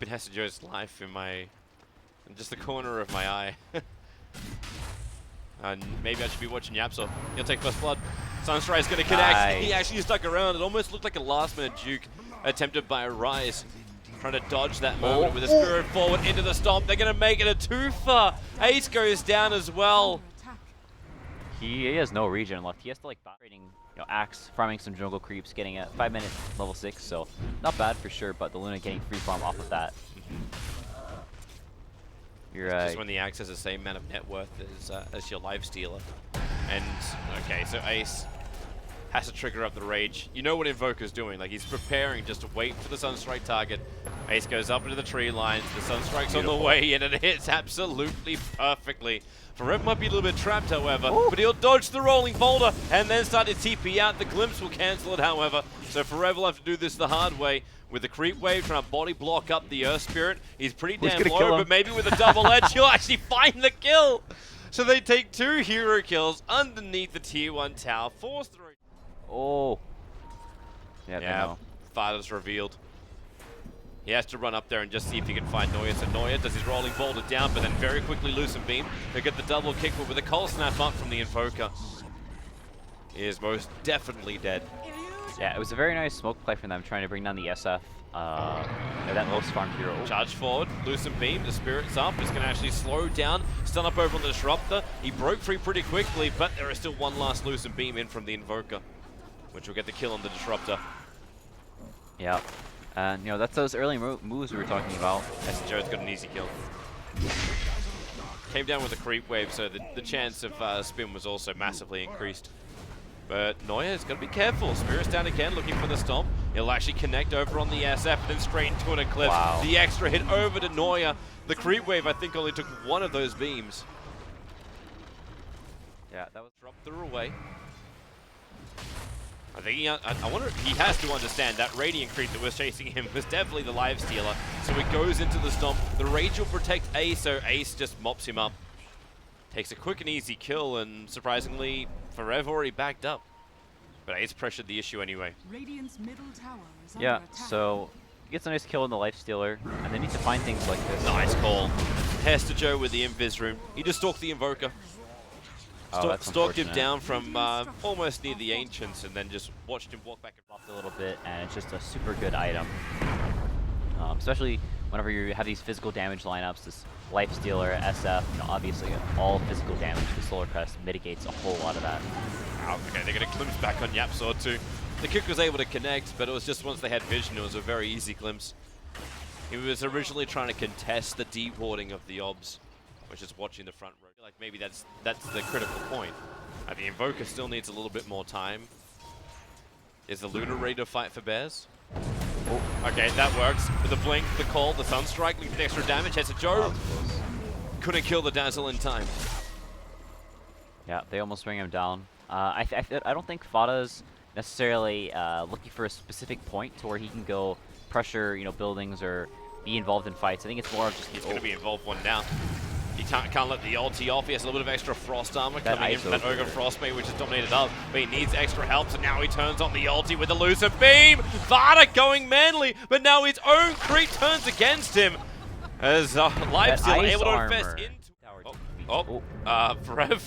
keeping hestejoe's life in just the corner of my eye. And maybe I should be watching Yapso. He'll take first blood. Sunstrike's gonna connect. Nice. He actually stuck around. It almost looked like a last-minute juke attempted by Rise. Trying to dodge that moment with a spirit forward into the stomp. They're gonna make it a twofer. Ace goes down as well. He has no regen left. He has to like trading, axe, farming some jungle creeps, getting a 5-minute level 6. So not bad for sure. But the Luna getting free farm off of that. You're right. Just when the axe has the same amount of net worth as your life stealer. And okay, so Ace has to trigger up the rage. You know what Invoker's doing. Like, he's preparing just to wait for the Sunstrike target. Ace goes up into the tree lines. The Sunstrike's on the way in, and it hits absolutely perfectly. Forever might be a little bit trapped, however, but he'll dodge the rolling boulder and then start to TP out. The glimpse will cancel it, however. So Forever will have to do this the hard way. With the creep wave trying to body block up the Earth Spirit. He's pretty damn low, but maybe with a double edge, he'll actually find the kill. So they take 2 hero kills underneath the tier 1 tower. Force through. Oh. Yeah, FATA's revealed. He has to run up there and just see if he can find Noya. So Noya does his rolling boulder down, but then very quickly Lucent Beam. They get the double kick, but with a cold snap up from the Invoker. He is most definitely dead. Yeah, it was a very nice smoke play from them, trying to bring down the SF. That low farm hero. Charge forward, Lucent Beam, the Spirit's up. It's going to actually slow down, stun up over on the Disruptor. He broke free pretty quickly, but there is still one last Lucent Beam in from the Invoker, which will get the kill on the Disruptor. Yeah. That's those early moves we were talking about. hestejoe's got an easy kill. Came down with a creep wave, so the chance of spin was also massively increased. But Noya's got to be careful. Spirit's down again, looking for the stomp. He'll actually connect over on the SF, and then straight into an Eclipse. Wow. The extra hit over to Noya. The creep wave, I think, only took one of those beams. Yeah, that was Dropped her away. I think I wonder if he has to understand that Radiant creep that was chasing him was definitely the live stealer. So he goes into the stomp. The rage will protect Ace, so Ace just mops him up. Takes a quick and easy kill, and surprisingly, Forever already backed up. But Ace pressured the issue anyway. Radiant's middle tower is yeah. under attack. So he gets a nice kill on the life stealer, and they need to find things like this. Nice call. hestejoe with the Invis Rune. He just stalked the Invoker. Stalked him down from almost near the Ancients, and then just watched him walk back and forth a little bit, and it's just a super good item. Especially whenever you have these physical damage lineups, this life stealer, SF, obviously all physical damage. The Solar Crest mitigates a whole lot of that. Okay, they're going to glimpse back on Yapso too. The kick was able to connect, but it was just once they had vision, it was a very easy glimpse. He was originally trying to contest the de-warding of the obs, which is watching the front row. Like maybe that's the critical point. The Invoker still needs a little bit more time. Is the Luna ready to fight for bears? Oh, okay, that works. With the blink, the call, the Sunstrike, leaving extra damage. hestejoe couldn't kill the Dazzle in time. Yeah, they almost bring him down. I don't think FATA's necessarily looking for a specific point to where he can go pressure, buildings or be involved in fights. I think it's more of just he's going to be involved one now. He can't let the ulti off. He has a little bit of extra frost armor coming in from that Ogre Frostmate, which is dominated up. But he needs extra help, so now he turns on the ulti with the Lucent Beam. FATA going manly, but now his own creep turns against him. As Lifesteal able to invest into... Forever.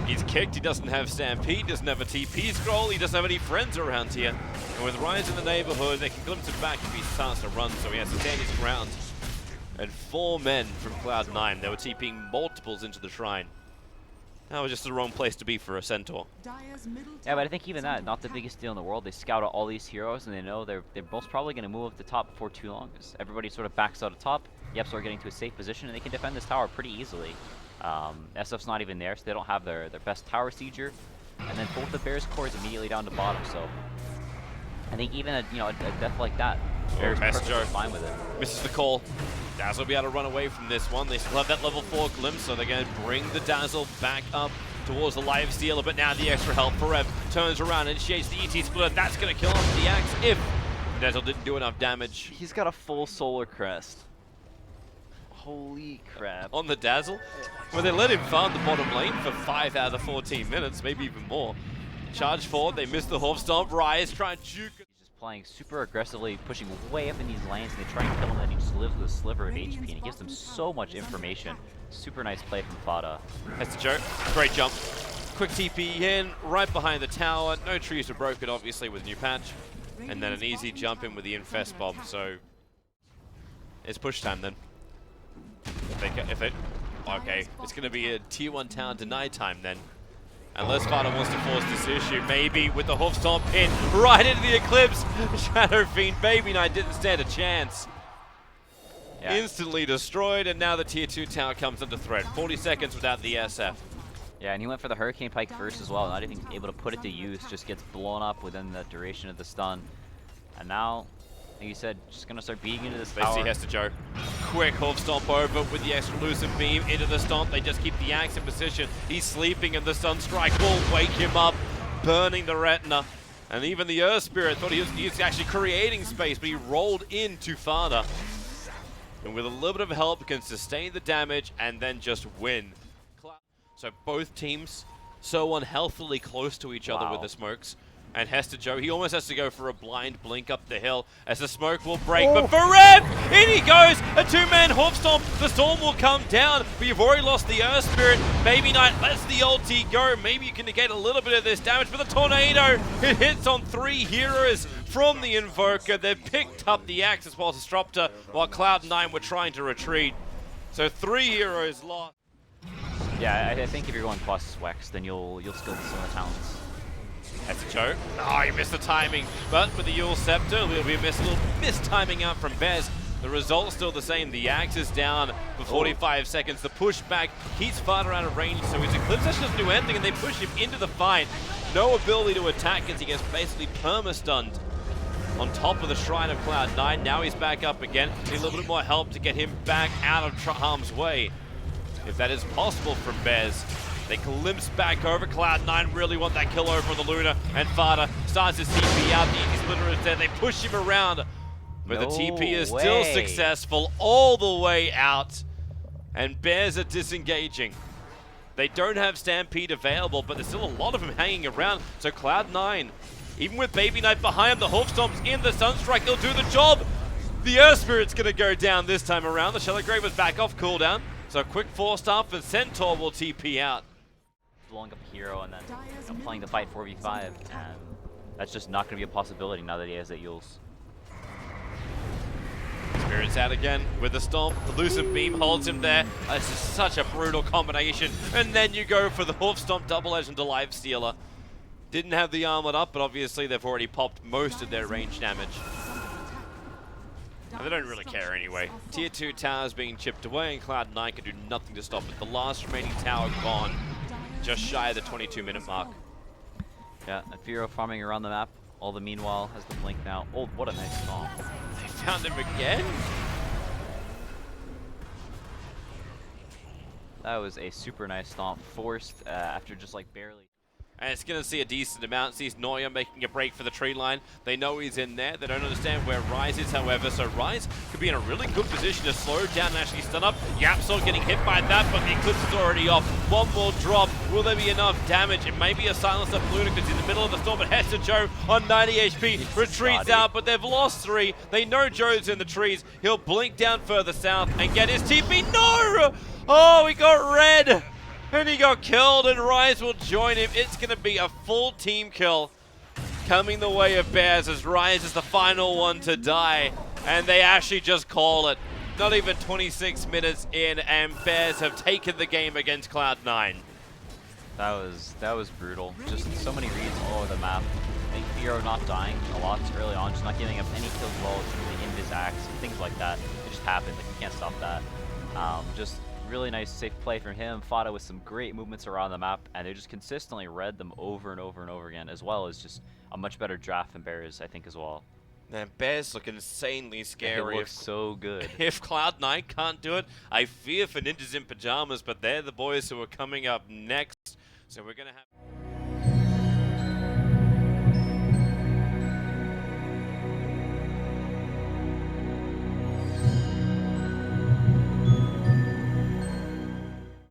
He's kicked, he doesn't have Stampede, doesn't have a TP scroll, he doesn't have any friends around here. And with Rise in the neighborhood, they can glimpse it back if he starts to run, so he has to stand his ground. And 4 men from Cloud9, they were TPing multiples into the shrine. That was just the wrong place to be for a Centaur. Yeah, but I think even that, not the biggest deal in the world. They scout out all these heroes, and they know they're most probably going to move up the top before too long. Everybody sort of backs out of top, Yeps are getting to a safe position, and they can defend this tower pretty easily. SF's not even there, so they don't have their best tower sieger. And then both the Bears cores immediately down to bottom, so I think even a death like that, Bears perfectly fine with it. Misses the call. Dazzle will be able to run away from this one. They still have that level 4 glimpse, so they're going to bring the Dazzle back up towards the live stealer, but now the extra help. Forever turns around, initiates the ET splitter. That's going to kill off the axe if Dazzle didn't do enough damage. He's got a full Solar Crest. Holy crap. On the Dazzle? Well, they let him farm the bottom lane for 5 out of the 14 minutes, maybe even more. Charge forward, they miss the Hoof Stomp. Rise, try and juke. He's just playing super aggressively, pushing way up in these lanes, and they try and kill him, and he just lives to a sliver of HP, and he gives them so much information. Super nice play from FATA. hestejoe, great jump. Quick TP in, right behind the tower. No trees were broken, obviously, with new patch. And then an easy jump in with the infest bomb, so it's push time then. Okay, it's going to be a tier 1 town deny time then. Unless FATA wants to force this issue, maybe with the hoof stomp pin right into the Eclipse. Shadow Fiend, Baby Knight didn't stand a chance. Yeah. Instantly destroyed, and now the tier 2 tower comes under threat. 40 seconds without the SF. Yeah, and he went for the Hurricane Pike first as well, not even able to put it to use, just gets blown up within the duration of the stun. And now, like you said, just gonna start beating into this tower. They see hestejoe. Quick hoof stomp over with the extra lucid beam into the stomp. They just keep the axe in position. He's sleeping, and the Sunstrike will wake him up, burning the retina. And even the Earth Spirit thought he was actually creating space, but he rolled into FATA. And with a little bit of help, can sustain the damage and then just win. So both teams so unhealthily close to each other with the smokes. And hestejoe, he almost has to go for a blind blink up the hill as the smoke will break. But for Rev, in he goes! A two-man hoof stomp. The storm will come down, but you've already lost the Earth Spirit. Baby Knight lets the ulti go. Maybe you can negate a little bit of this damage, but the tornado, it hits on 3 heroes from the Invoker. They've picked up the axe as well as Disruptor, while Cloud9 were trying to retreat. So 3 heroes lost. Yeah, I think if you're going plus Wex, then you'll still be some of the talents. hestejoe. Oh, he missed the timing. But with the Yule Scepter, a little mistiming out from Bez. The result's still the same. The axe is down for 45 seconds. The pushback keeps FATA out of range, so his Eclipse actually doesn't do anything, and they push him into the fight. No ability to attack as he gets basically perma-stunned on top of the Shrine of Cloud9. Now he's back up again. Need a little bit more help to get him back out of harm's way, if that is possible from Bez. They glimpse back over. Cloud9 really want that kill over on the Luna, and FATA starts his TP out. The Easy Splitter is there. They push him around, but the TP is still successful all the way out, and Bears are disengaging. They don't have Stampede available, but there's still a lot of them hanging around. So Cloud9, even with Baby Knight behind him, the hoof stomps in, the Sunstrike, they'll do the job. The Earth Spirit's going to go down this time around. The Shallow Grave was back off cooldown. So a quick 4-star for Centaur will TP out. Blowing up a hero and then playing the fight 4v5, and that's just not going to be a possibility now that he has that Yules. Spirit's out again with the stomp. The Lucent Beam holds him there. This is such a brutal combination. And then you go for the hoof stomp double edge into Life Stealer. Didn't have the armlet up, but obviously they've already popped most of their range damage. And they don't really care anyway. Tier 2 towers being chipped away, and Cloud9 can do nothing to stop it. The last remaining tower gone, just shy of the 22-minute mark. Yeah, and Feero farming around the map. All the meanwhile has the blink now. Oh, what a nice stomp. They found him again? That was a super nice stomp, forced after just like barely. And it's going to see a decent amount. Sees Noya making a break for the tree line. They know he's in there. They don't understand where Rise is, however. So Rise could be in a really good position to slow down and actually stun up. Yapsol getting hit by that, but the Eclipse is already off. One more drop. Will there be enough damage? It may be a silence of Luna because he's in the middle of the storm, but hestejoe on 90 HP retreats out, but they've lost 3. They know Joe's in the trees. He'll blink down further south and get his TP. No! Oh, he got red! And he got killed, and Rise will join him. It's going to be a full team kill coming the way of Bears as Rise is the final one to die. And they actually just call it. Not even 26 minutes in, and Bears have taken the game against Cloud9. That was brutal. Just so many reads all over the map. I think Feero not dying a lot early on, just not giving up any kills while it's really in his axe and things like that. It just happens. Like, you can't stop that. Just really nice safe play from him. FATA with some great movements around the map, and they just consistently read them over and over and over again, as well as just a much better draft than Bears, I think, as well. Man, Bears look insanely scary. It looks so good. If Cloud9 can't do it, I fear for Ninjas in Pajamas, but they're the boys who are coming up next. So we're going to have...